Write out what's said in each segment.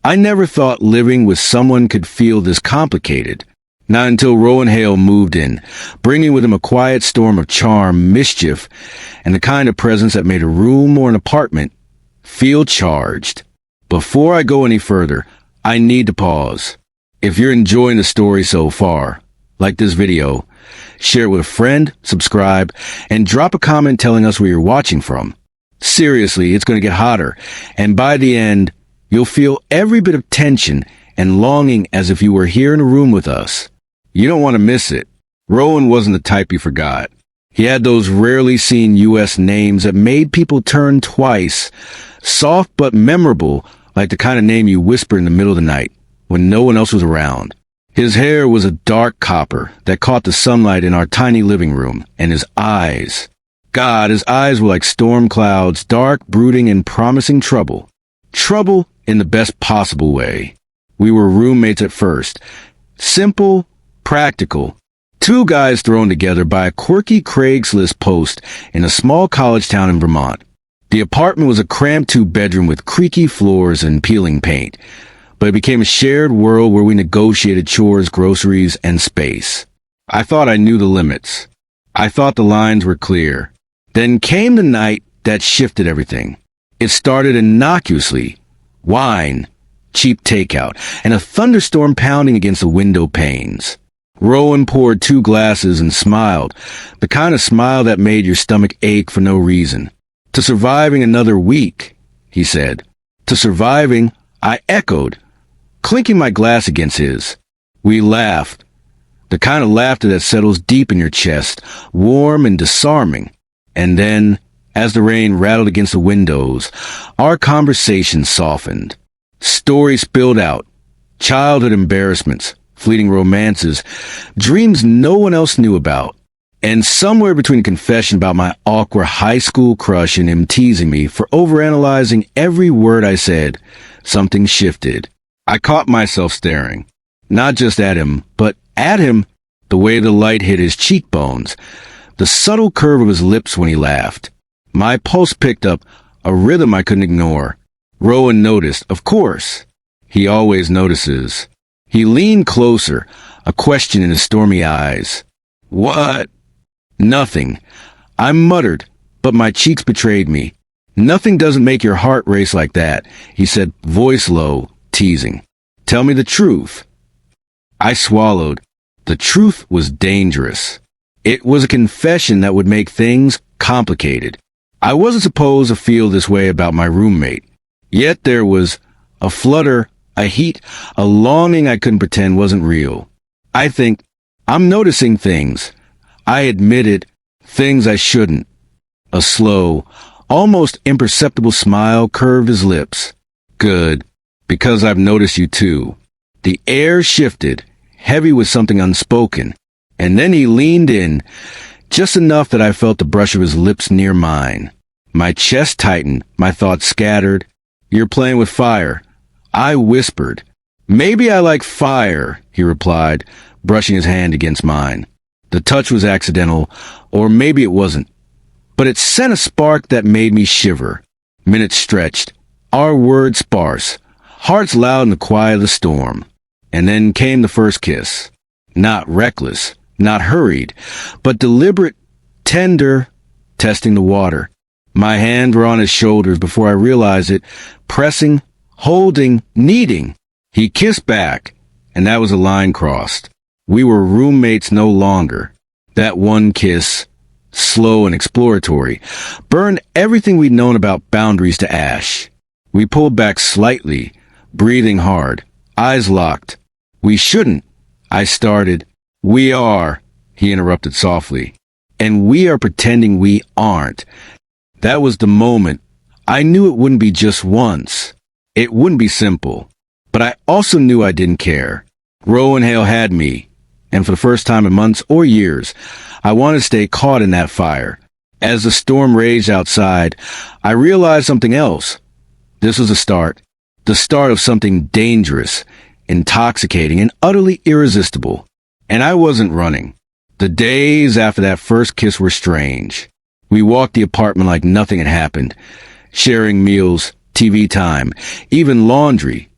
I never thought living with someone could feel this complicated. Not until Rowan Hale moved in, bringing with him a quiet storm of charm, mischief, and the kind of presence that made a room or an apartment feel charged. Before I go any further, I need to pause. If you're enjoying the story so far, like this video, share it with a friend, subscribe, and drop a comment telling us where you're watching from. Seriously, it's going to get hotter, and by the end, you'll feel every bit of tension and longing as if you were here in a room with us. You don't want to miss it. Rowan wasn't the type you forgot. He had those rarely seen U.S. names that made people turn twice, soft but memorable, like the kind of name you whisper in the middle of the night when no one else was around. His hair was a dark copper that caught the sunlight in our tiny living room, and his eyes. God, his eyes were like storm clouds, dark, brooding, and promising trouble. Trouble in the best possible way. We were roommates at first. Simple, practical. Two guys thrown together by a quirky Craigslist post in a small college town in Vermont. The apartment was a cramped two-bedroom with creaky floors and peeling paint, but it became a shared world where we negotiated chores, groceries, and space. I thought I knew the limits. I thought the lines were clear. Then came the night that shifted everything. It started innocuously. Wine, cheap takeout, and a thunderstorm pounding against the window panes. Rowan poured 2 glasses and smiled, the kind of smile that made your stomach ache for no reason. To surviving another week, he said. To surviving, I echoed, clinking my glass against his. We laughed. The kind of laughter that settles deep in your chest, warm and disarming. And then, as the rain rattled against the windows, our conversation softened. Stories spilled out. Childhood embarrassments, fleeting romances, dreams no one else knew about. And somewhere between a confession about my awkward high school crush and him teasing me for overanalyzing every word I said, something shifted. I caught myself staring. Not just at him, but at him, the way the light hit his cheekbones, the subtle curve of his lips when he laughed. My pulse picked up, a rhythm I couldn't ignore. Rowan noticed, of course. He always notices. He leaned closer, a question in his stormy eyes. What? Nothing. I muttered, but my cheeks betrayed me. Nothing doesn't make your heart race like that, he said, voice low, teasing. Tell me the truth. I swallowed. The truth was dangerous. It was a confession that would make things complicated. I wasn't supposed to feel this way about my roommate. Yet there was a flutter, a heat, a longing I couldn't pretend wasn't real. I think, I'm noticing things. I admitted things I shouldn't. A slow, almost imperceptible smile curved his lips. Good, because I've noticed you too. The air shifted, heavy with something unspoken, and then he leaned in, just enough that I felt the brush of his lips near mine. My chest tightened, my thoughts scattered. You're playing with fire. I whispered. Maybe I like fire, he replied, brushing his hand against mine. The touch was accidental, or maybe it wasn't. But it sent a spark that made me shiver. Minutes stretched, our words sparse, hearts loud in the quiet of the storm. And then came the first kiss. Not reckless, not hurried, but deliberate, tender, testing the water. My hands were on his shoulders before I realized it, pressing, holding, needing. He kissed back, and that was a line crossed. We were roommates no longer. That one kiss, slow and exploratory, burned everything we'd known about boundaries to ash. We pulled back slightly, breathing hard, eyes locked. We shouldn't, I started. We are, he interrupted softly. And we are pretending we aren't. That was the moment. I knew it wouldn't be just once. It wouldn't be simple. But I also knew I didn't care. Rowan Hale had me. And for the first time in months or years, I wanted to stay caught in that fire. As the storm raged outside, I realized something else. This was the start of something dangerous, intoxicating, and utterly irresistible. And I wasn't running. The days after that first kiss were strange. We walked the apartment like nothing had happened, sharing meals, TV time, even laundry.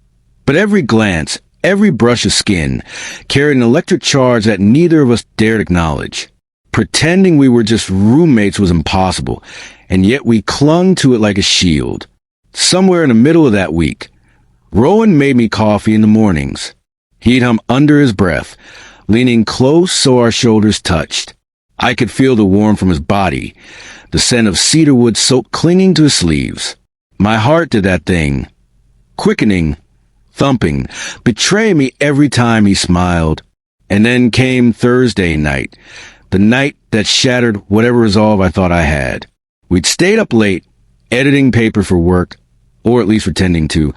But every glance, every brush of skin, carried an electric charge that neither of us dared acknowledge. Pretending we were just roommates was impossible, and yet we clung to it like a shield. Somewhere in the middle of that week, Rowan made me coffee in the mornings. He'd hum under his breath, leaning close so our shoulders touched. I could feel the warmth from his body, the scent of cedarwood soap clinging to his sleeves. My heart did that thing, quickening, thumping, betraying me every time he smiled. And then came Thursday night, the night that shattered whatever resolve I thought I had. We'd stayed up late, editing paper for work, or at least pretending to,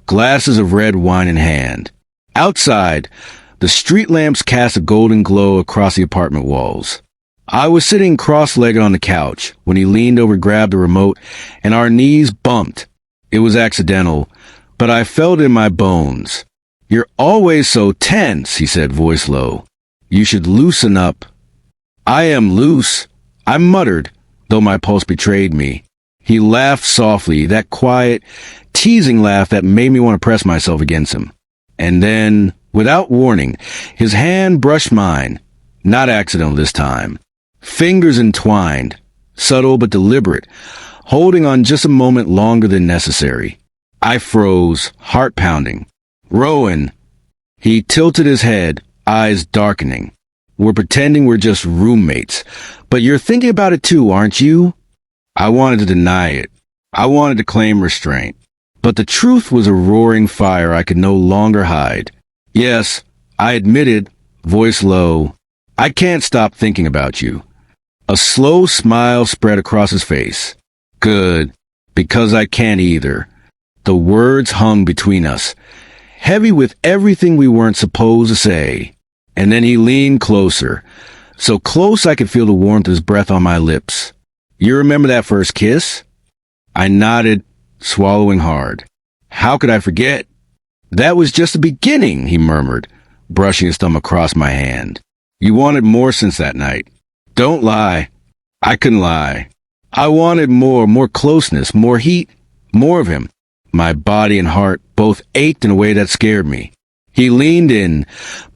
glasses of red wine in hand. Outside, the street lamps cast a golden glow across the apartment walls. I was sitting cross-legged on the couch when he leaned over, grabbed the remote, and our knees bumped. It was accidental, but I felt it in my bones. "You're always so tense," he said, voice low. "You should loosen up." "I am loose," I muttered, though my pulse betrayed me. He laughed softly, that quiet, teasing laugh that made me want to press myself against him. And then, without warning, his hand brushed mine. Not accidental this time. Fingers entwined, subtle but deliberate, holding on just a moment longer than necessary. I froze, heart pounding. "Rowan." He tilted his head, eyes darkening. "We're pretending we're just roommates, but you're thinking about it too, aren't you?" I wanted to deny it. I wanted to claim restraint. But the truth was a roaring fire I could no longer hide. "Yes," I admitted, voice low, "I can't stop thinking about you." A slow smile spread across his face. "Good, because I can't either." The words hung between us, heavy with everything we weren't supposed to say. And then he leaned closer, so close I could feel the warmth of his breath on my lips. "You remember that first kiss?" I nodded, swallowing hard. How could I forget? "That was just the beginning," he murmured, brushing his thumb across my hand. "You wanted more since that night." Don't lie. I couldn't lie. I wanted more closeness, more heat, more of him. My body and heart both ached in a way that scared me. He leaned in,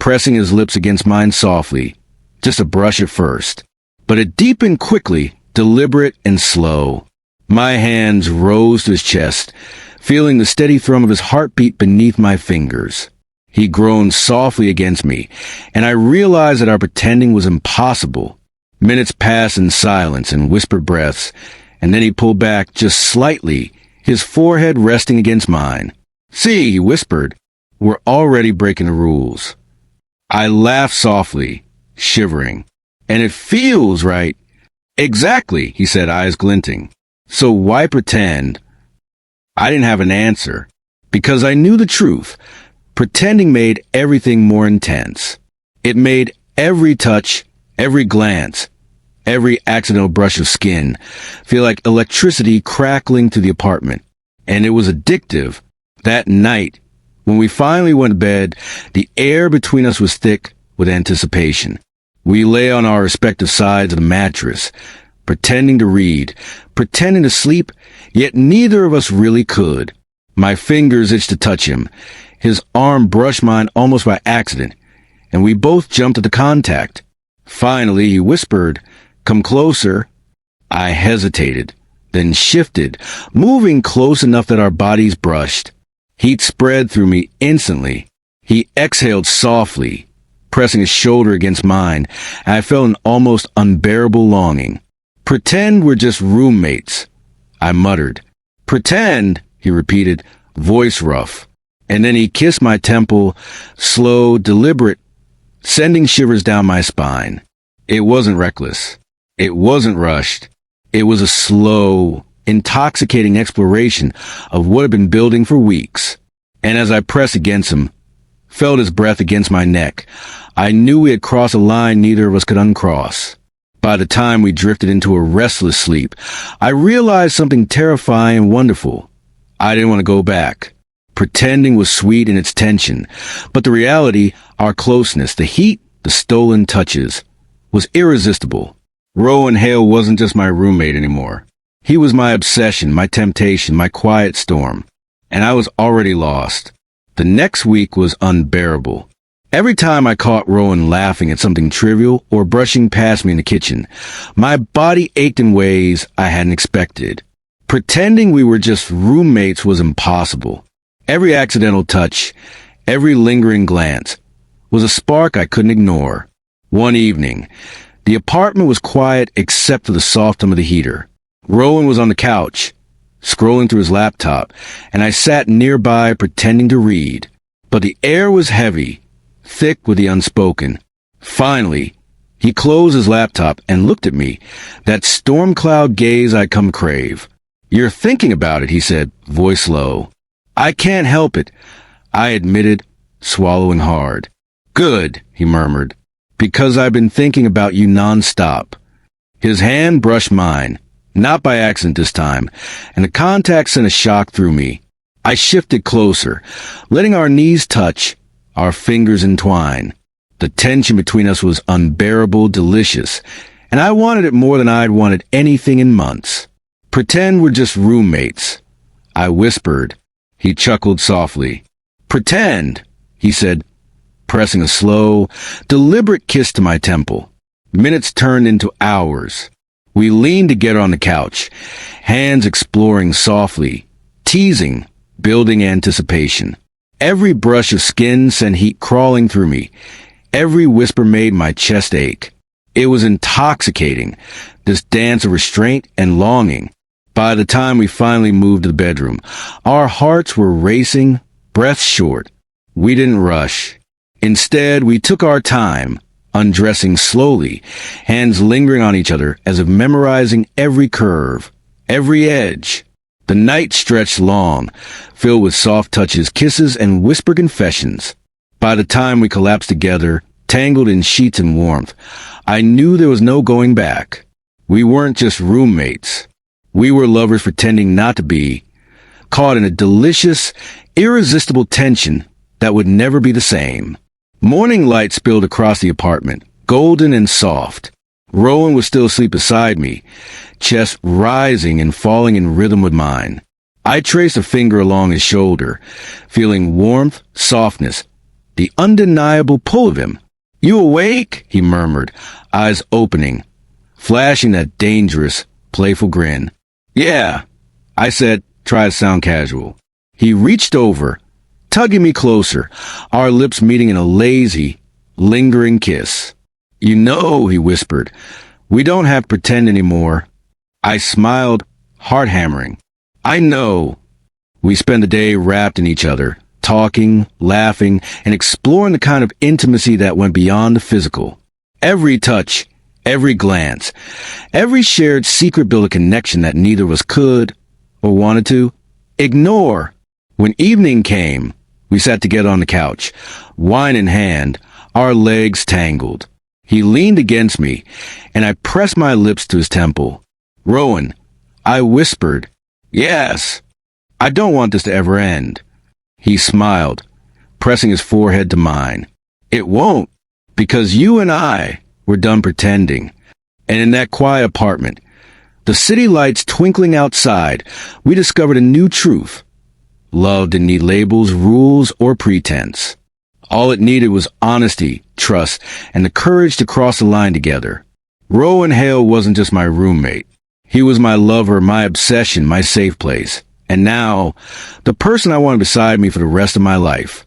pressing his lips against mine softly, just a brush at first. But it deepened quickly, deliberate and slow. My hands rose to his chest, feeling the steady thrum of his heartbeat beneath my fingers. He groaned softly against me, and I realized that our pretending was impossible. Minutes passed in silence and whispered breaths, and then he pulled back just slightly, his forehead resting against mine. "See," he whispered, "we're already breaking the rules." I laughed softly, shivering. "And it feels right." "Exactly," he said, eyes glinting. "So why pretend?" I didn't have an answer, because I knew the truth. Pretending made everything more intense. It made every touch, every glance, every accidental brush of skin feel like electricity crackling through the apartment. And it was addictive. That night, when we finally went to bed, the air between us was thick with anticipation. We lay on our respective sides of the mattress, pretending to read, pretending to sleep, yet neither of us really could. My fingers itched to touch him. His arm brushed mine almost by accident, and we both jumped at the contact. Finally, he whispered, "Come closer." I hesitated, then shifted, moving close enough that our bodies brushed. Heat spread through me instantly. He exhaled softly, pressing his shoulder against mine, and I felt an almost unbearable longing. "Pretend we're just roommates," I muttered. "Pretend," he repeated, voice rough. And then he kissed my temple, slow, deliberate, sending shivers down my spine. It wasn't reckless. It wasn't rushed. It was a slow, intoxicating exploration of what had been building for weeks. And as I pressed against him, felt his breath against my neck, I knew we had crossed a line neither of us could uncross. By the time we drifted into a restless sleep, I realized something terrifying and wonderful. I didn't want to go back. Pretending was sweet in its tension, but the reality, our closeness, the heat, the stolen touches, was irresistible. Rowan Hale wasn't just my roommate anymore. He was my obsession, my temptation, my quiet storm. And I was already lost. The next week was unbearable. Every time I caught Rowan laughing at something trivial or brushing past me in the kitchen, my body ached in ways I hadn't expected. Pretending we were just roommates was impossible. Every accidental touch, every lingering glance, was a spark I couldn't ignore. One evening, the apartment was quiet except for the soft hum of the heater. Rowan was on the couch, scrolling through his laptop, and I sat nearby pretending to read. But the air was heavy, thick with the unspoken. Finally, he closed his laptop and looked at me, that storm cloud gaze I'd come crave. "You're thinking about it," he said, voice low. "I can't help it," I admitted, swallowing hard. "Good," he murmured, "because I've been thinking about you nonstop." His hand brushed mine, not by accident this time, and the contact sent a shock through me. I shifted closer, letting our knees touch, our fingers entwine. The tension between us was unbearable, delicious, and I wanted it more than I'd wanted anything in months. "Pretend we're just roommates," I whispered. He chuckled softly. "Pretend," he said, pressing a slow, deliberate kiss to my temple. Minutes turned into hours. We leaned together on the couch, hands exploring softly, teasing, building anticipation. Every brush of skin sent heat crawling through me. Every whisper made my chest ache. It was intoxicating, this dance of restraint and longing. By the time we finally moved to the bedroom, our hearts were racing, breaths short. We didn't rush. Instead, we took our time, undressing slowly, hands lingering on each other as if memorizing every curve, every edge. The night stretched long, filled with soft touches, kisses, and whispered confessions. By the time we collapsed together, tangled in sheets and warmth, I knew there was no going back. We weren't just roommates. We were lovers pretending not to be, caught in a delicious, irresistible tension that would never be the same. Morning light spilled across the apartment, golden and soft. Rowan was still asleep beside me, chest rising and falling in rhythm with mine. I traced a finger along his shoulder, feeling warmth, softness, the undeniable pull of him. "You awake?" he murmured, eyes opening, flashing that dangerous, playful grin. "Yeah," I said, try to sound casual. He reached over, tugging me closer, our lips meeting in a lazy, lingering kiss. "You know," he whispered, "we don't have to pretend anymore." I smiled, heart hammering. "I know." We spent the day wrapped in each other, talking, laughing, and exploring the kind of intimacy that went beyond the physical. Every touch, every glance, every shared secret built a connection that neither of us could, or wanted to, ignore. When evening came, we sat together on the couch, wine in hand, our legs tangled. He leaned against me, and I pressed my lips to his temple. "Rowan," I whispered. "Yes. I don't want this to ever end." He smiled, pressing his forehead to mine. "It won't, because you and I were done pretending." And in that quiet apartment, the city lights twinkling outside, we discovered a new truth. Love didn't need labels, rules, or pretense. All it needed was honesty, trust, and the courage to cross the line together. Rowan Hale wasn't just my roommate. He was my lover, my obsession, my safe place. And now, the person I wanted beside me for the rest of my life.